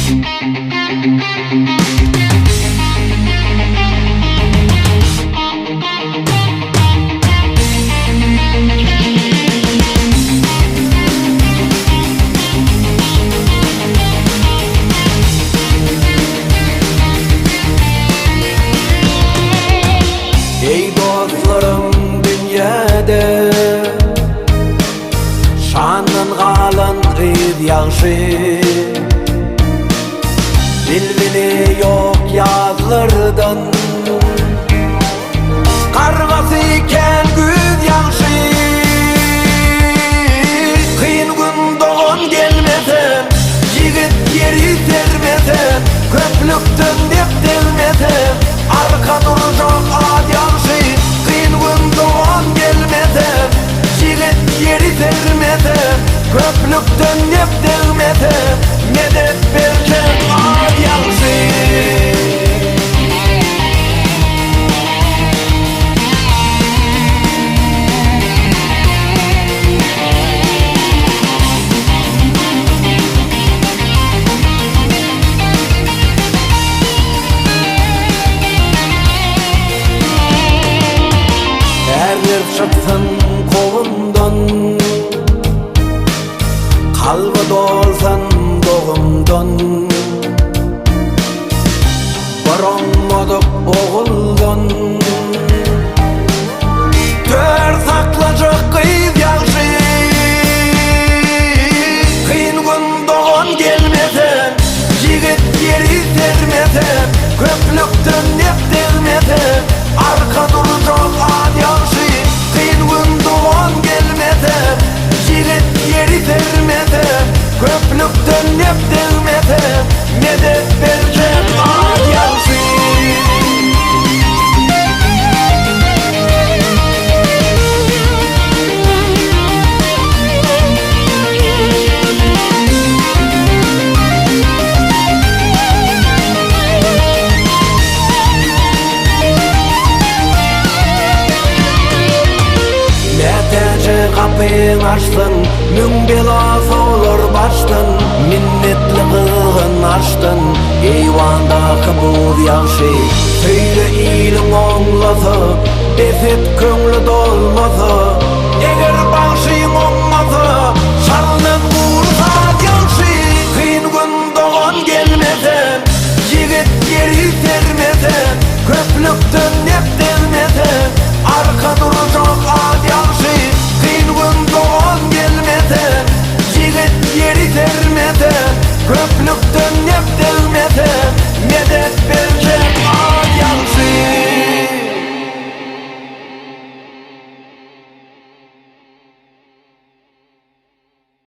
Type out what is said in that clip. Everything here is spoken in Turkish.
Ey dostlarım dünyada şanın galan gıyd yaxşı, bilbili yok yazlardan kargası iken güz yaxşı. Kıyın gün doğun gelmesen, yigit yeri sermesen, köplüktün dep delmesen, arka duracak ad yaxşı. Kıyın gün doğun gelmesen, yigit yeri sermesen, köplüktün dep delmesen, medet berken ad yaxşı. Çıksın kolumdan, kalbi dolsan doğumdan, baramadık oğuldan. Tör saklacak kıyız yaxşı, kıyın gün doğun gelmesen, yigit yeri sermesen, köplüktün dep delmesen, arka duracak ad yaxşı. Kıyın gün doğun gelmesen, yigit yeri sermesen, köplüktün dep delmesen, medet berken ad yaxşı. Kapıyın açtın, mün belası olur baştın, minnetli kılgın açtın, eyvandaki buz yaxşı. Söyle iyilin oğlası, deset köngli dolması,